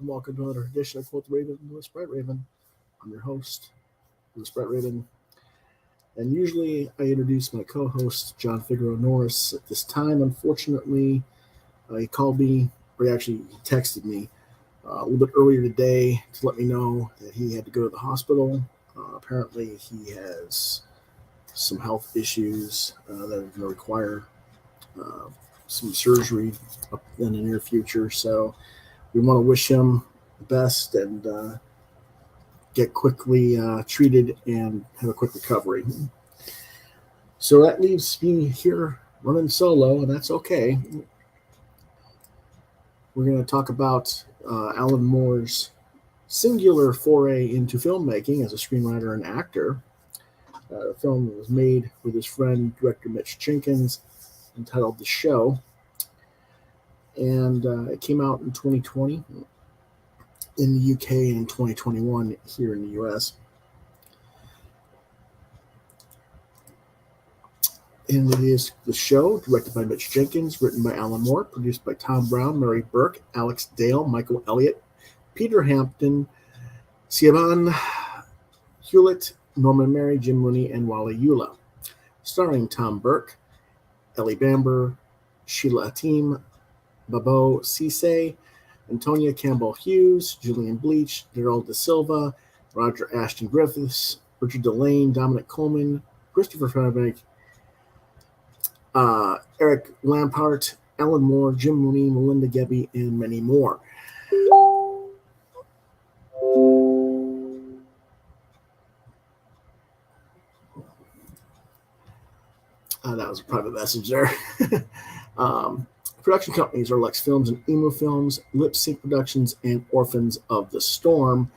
Welcome to another edition of Quoth Raven with Sprite Raven. I'm your host, the Sprite Raven. And usually I introduce my co-host, John Figaro Norris. At this time, unfortunately, he called me, or he texted me a little bit earlier today to let me know that he had to go to the hospital. Apparently, he has some health issues that are going to require some surgery up in the near future. So we want to wish him the best and get quickly treated and have a quick recovery. So that leaves me here running solo, and that's okay. We're going to talk about Alan Moore's singular foray into filmmaking as a screenwriter and actor. The film was made with his friend, director Mitch Jenkins, entitled The Show. And it came out in 2020 in the UK and in 2021 here in the US. And it is The Show, directed by Mitch Jenkins, written by Alan Moore, produced by Tom Brown, Mary Burke, Alex Dale, Michael Elliott, Peter Hampton, Siobhan Hewlett, Norman Mary, Jim Mooney, and Wally Eula. Starring Tom Burke, Ellie Bamber, Sheila Atim, Babo Cisse, Antonia Campbell-Hughes, Julian Bleach, Daryl De Silva, Roger Ashton Griffiths, Richard Delane, Dominic Coleman, Christopher Fenwick, Eric Lampart, Alan Moore, Jim Mooney, Melinda Gebby, and many more. That was a private message there. Production companies are Lex Films and Emo Films, Lip Sync Productions, and Orphans of the Storm.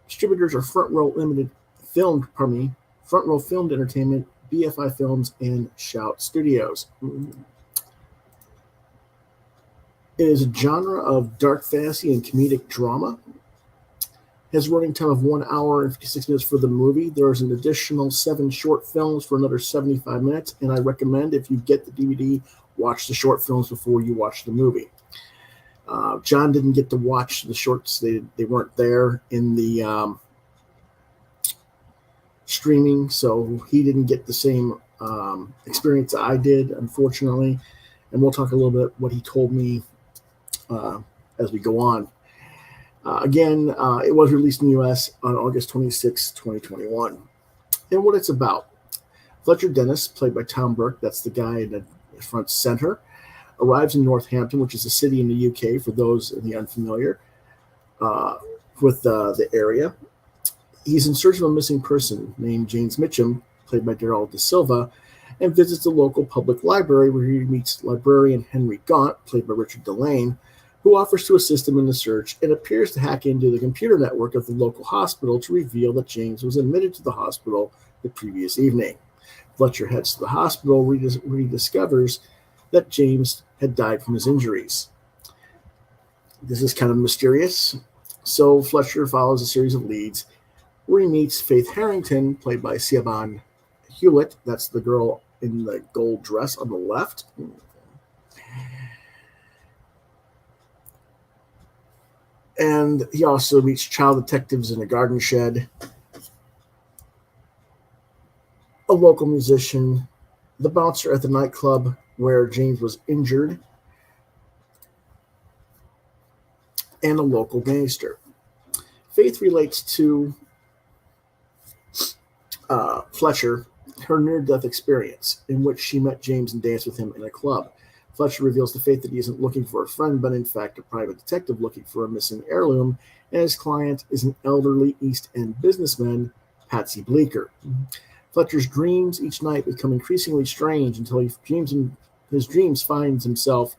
Distributors are Front Row Filmed Entertainment, BFI Films, and Shout Studios. It is a genre of dark fantasy and comedic drama. It has a running time of 1 hour and 56 minutes for the movie. There is an additional 7 short films for another 75 minutes, and I recommend if you get the DVD, watch the short films before you watch the movie. John didn't get to watch the shorts. They weren't there in the streaming, so he didn't get the same experience I did, unfortunately. And we'll talk a little bit what he told me as we go on. Again, it was released in the U.S. on August 26, 2021. And what it's about. Fletcher Dennis, played by Tom Burke, that's the guy in the front center, arrives in Northampton, which is a city in the UK, for those in the unfamiliar with the area. He's in search of a missing person named James Mitchum, played by Daryl De Silva, and visits the local public library where he meets librarian Henry Gaunt, played by Richard Delane, who offers to assist him in the search and appears to hack into the computer network of the local hospital to reveal that James was admitted to the hospital the previous evening. Fletcher heads to the hospital where he discovers that James had died from his injuries. This is kind of mysterious, so Fletcher follows a series of leads where he meets Faith Harrington, played by Siobhan Hewlett. That's the girl in the gold dress on the left. And he also meets child detectives in a garden shed, a local musician, the bouncer at the nightclub where James was injured, and a local gangster. Faith relates to Fletcher her near-death experience, in which she met James and danced with him in a club. Fletcher reveals to Faith that he isn't looking for a friend, but in fact a private detective looking for a missing heirloom, and his client is an elderly East End businessman, Patsy Bleecker. Fletcher's dreams each night become increasingly strange until his dreams finds himself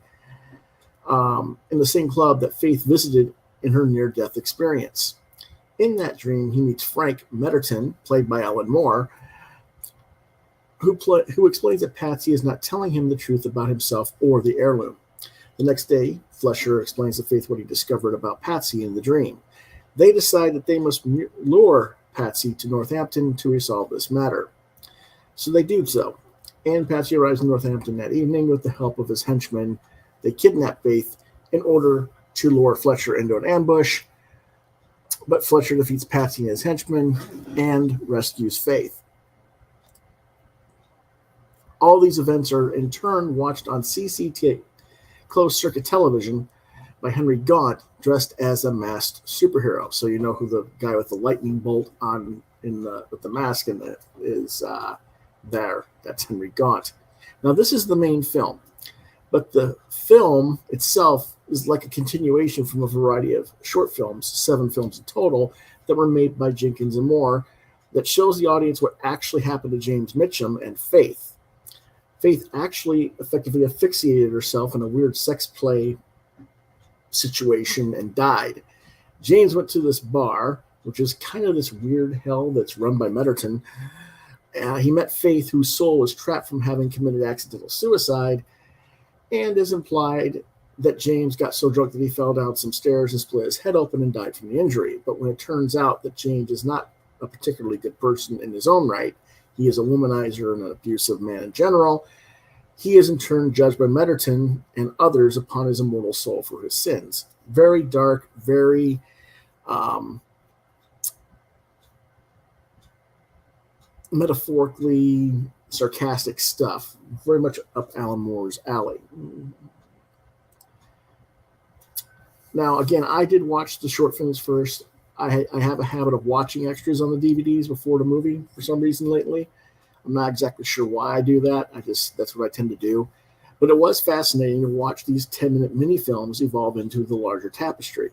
in the same club that Faith visited in her near-death experience. In that dream, he meets Frank Metterton, played by Alan Moore, who explains that Patsy is not telling him the truth about himself or the heirloom. The next day, Fletcher explains to Faith what he discovered about Patsy in the dream. They decide that they must lure Patsy to Northampton to resolve this matter. So they do so, and Patsy arrives in Northampton that evening with the help of his henchmen. They kidnap Faith in order to lure Fletcher into an ambush, but Fletcher defeats Patsy and his henchmen and rescues Faith. All these events are in turn watched on CCTV closed-circuit television by Henry Gaunt, dressed as a masked superhero. So you know who the guy with the lightning bolt on with the mask is there. That's Henry Gaunt. Now this is the main film, but the film itself is like a continuation from a variety of short films, 7 films in total, that were made by Jenkins and Moore, that shows the audience what actually happened to James Mitchum and Faith. Faith actually effectively asphyxiated herself in a weird sex play situation and died. James went to this bar, which is kind of this weird hell that's run by Metterton. He met Faith, whose soul was trapped from having committed accidental suicide, and is implied that James got so drunk that he fell down some stairs and split his head open and died from the injury. But when it turns out that James is not a particularly good person in his own right, he is a womanizer and an abusive man in general, he is in turn judged by Metterton and others upon his immortal soul for his sins. Very dark, very metaphorically sarcastic stuff. Very much up Alan Moore's alley. Now, again, I did watch the short films first. I have a habit of watching extras on the DVDs before the movie for some reason lately. I'm not exactly sure why I do that. That's what I tend to do. But it was fascinating to watch these 10-minute mini-films evolve into the larger tapestry.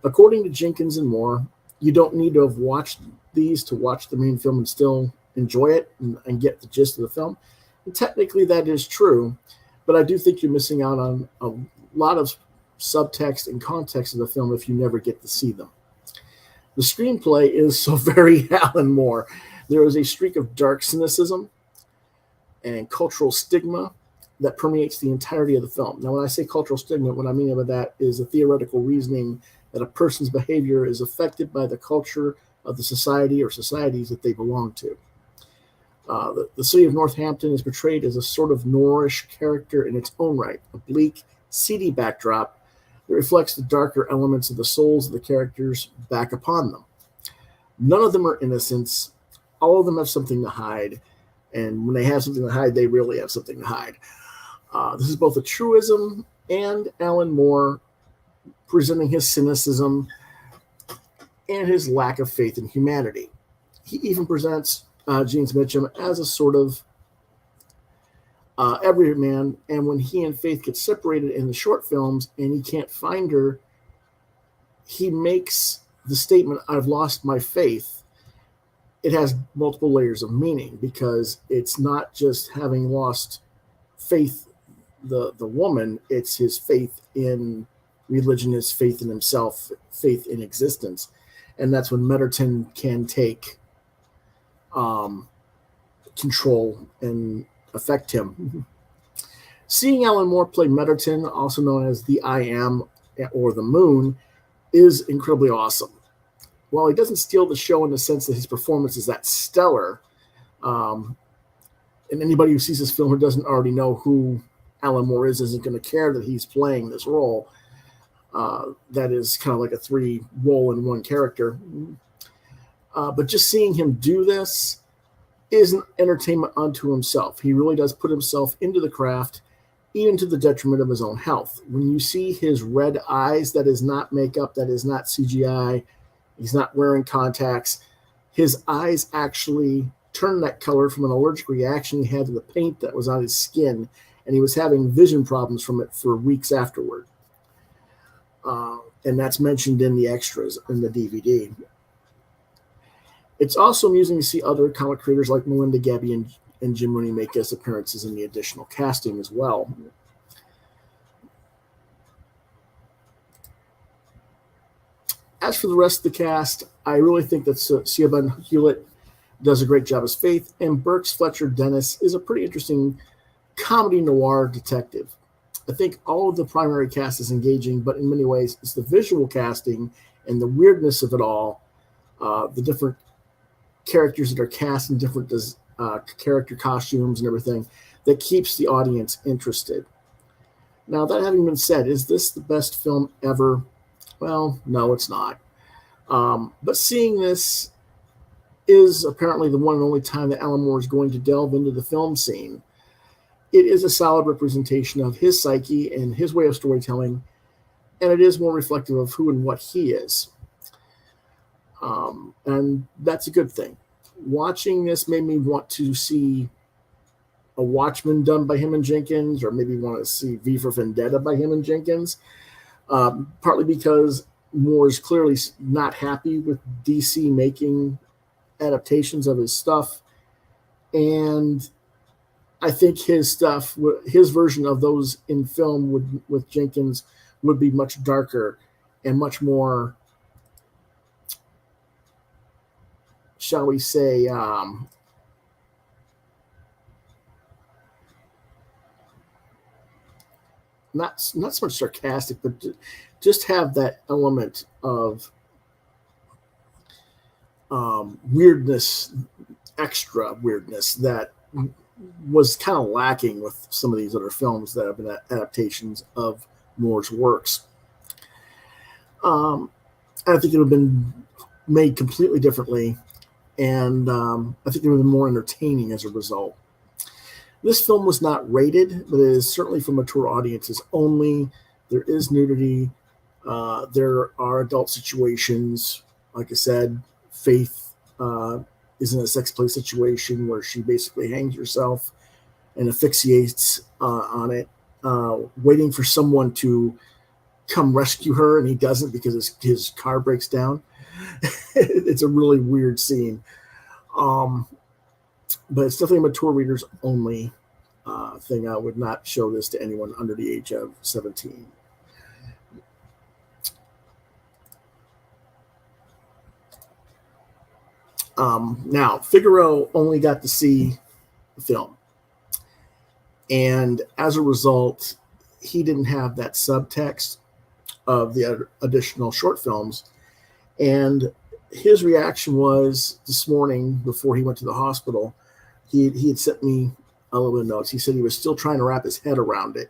According to Jenkins and Moore, you don't need to have watched these to watch the main film and still enjoy it and get the gist of the film. And technically that is true, but I do think you're missing out on a lot of subtext and context of the film if you never get to see them. The screenplay is so very Alan Moore. There is a streak of dark cynicism and cultural stigma that permeates the entirety of the film. Now, when I say cultural stigma, what I mean by that is a theoretical reasoning that a person's behavior is affected by the culture of the society or societies that they belong to. The city of Northampton is portrayed as a sort of Norris character in its own right, a bleak, seedy backdrop that reflects the darker elements of the souls of the characters back upon them. None of them are innocents. All of them have something to hide. And when they have something to hide, they really have something to hide. This is both a truism and Alan Moore presenting his cynicism and his lack of faith in humanity. He even presents James Mitchum as a sort of everyman, and when he and Faith get separated in the short films and he can't find her, he makes the statement, "I've lost my faith." It has multiple layers of meaning because it's not just having lost faith, the woman, it's his faith in religion, his faith in himself, faith in existence. And that's when Metterton can take control and affect him. Seeing Alan Moore play Metterton, also known as the I Am or the Moon, is incredibly awesome. While he doesn't steal the show in the sense that his performance is that stellar, and anybody who sees this film who doesn't already know who Alan Moore is isn't going to care that he's playing this role. That is kind of like a 3 role in one character. But just seeing him do this is an entertainment unto himself. He really does put himself into the craft, even to the detriment of his own health. When you see his red eyes, that is not makeup, that is not CGI, he's not wearing contacts, his eyes actually turned that color from an allergic reaction he had to the paint that was on his skin, and he was having vision problems from it for weeks afterward. And that's mentioned in the extras in the DVD. It's also amusing to see other comic creators like Melinda Gabby and Jim Mooney make guest appearances in the additional casting as well. As for the rest of the cast, I really think that Siobhan Hewlett does a great job as Faith, and Burks Fletcher Dennis is a pretty interesting comedy noir detective. I think all of the primary cast is engaging, but in many ways, it's the visual casting and the weirdness of it all, the different characters that are cast in different character costumes and everything, that keeps the audience interested. Now, that having been said, is this the best film ever? Well, no, it's not. But seeing this is apparently the one and only time that Alan Moore is going to delve into the film scene. It is a solid representation of his psyche and his way of storytelling, and it is more reflective of who and what he is. And that's a good thing. Watching this made me want to see a Watchmen done by him and Jenkins, or maybe want to see V for Vendetta by him and Jenkins, partly because Moore is clearly not happy with DC making adaptations of his stuff, and I think his stuff, his version of those in film with Jenkins would be much darker and much more, shall we say, not so much sarcastic, but just have that element of weirdness, extra weirdness that was kind of lacking with some of these other films that have been adaptations of Moore's works. I think it would have been made completely differently, and I think it would have been more entertaining as a result. This film was not rated, but it is certainly for mature audiences only. There is nudity. There are adult situations. Like I said, Faith is in a sex play situation where she basically hangs herself and asphyxiates on it, waiting for someone to come rescue her, and he doesn't because his car breaks down. It's a really weird scene. But it's definitely a mature readers only thing. I would not show this to anyone under the age of 17. Now, Figaro only got to see the film, and as a result, he didn't have that subtext of the additional short films. And his reaction was this morning before he went to the hospital, he had sent me a little bit of notes. He said he was still trying to wrap his head around it.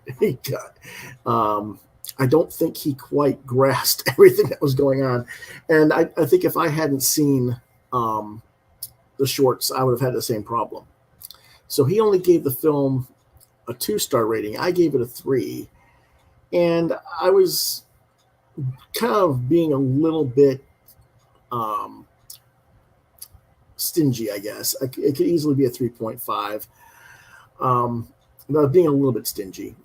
I don't think he quite grasped everything that was going on. And I think if I hadn't seen the shorts, I would have had the same problem. So he only gave the film a 2-star rating. I gave it a 3. And I was kind of being a little bit stingy, I guess. It could easily be a 3.5. But I was being a little bit stingy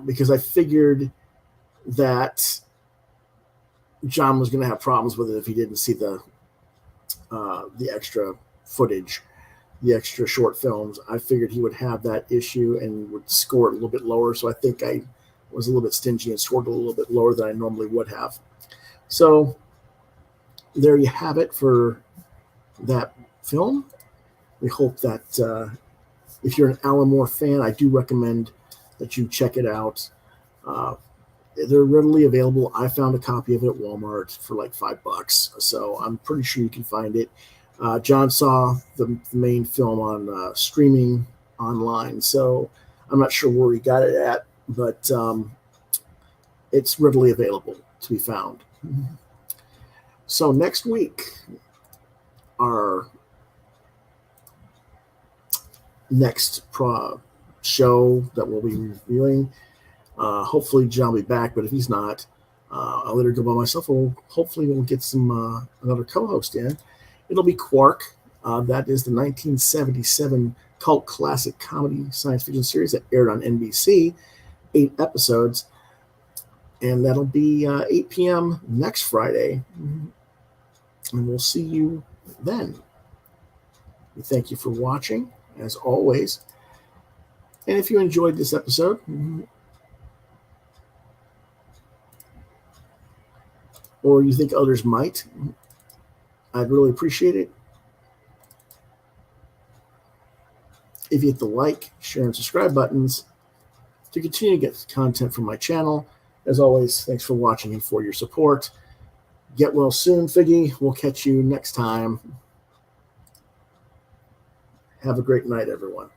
because I figured that John was going to have problems with it if he didn't see the extra footage, the extra short films. I figured he would have that issue and would score it a little bit lower. So I think I was a little bit stingy and scored it a little bit lower than I normally would have. So there you have it for that film. We hope that if you're an Alan Moore fan, I do recommend that you check it out. They're readily available. I found a copy of it at Walmart for like $5, so I'm pretty sure you can find it. John saw the main film on streaming online, so I'm not sure where he got it at, but it's readily available to be found. So next week, our next show that we'll be reviewing, hopefully John will be back, but if he's not, I'll let her go by myself, or hopefully we'll get some another co-host in. It'll be Quark, That is the 1977 cult classic comedy science fiction series that aired on NBC, 8 episodes. And that'll be 8 p.m. next Friday. And we'll see you then. We thank you for watching, as always. And if you enjoyed this episode, or you think others might, I'd really appreciate it if you hit the like, share, and subscribe buttons to continue to get content from my channel. As always, thanks for watching and for your support. Get well soon, Figgy. We'll catch you next time. Have a great night, everyone.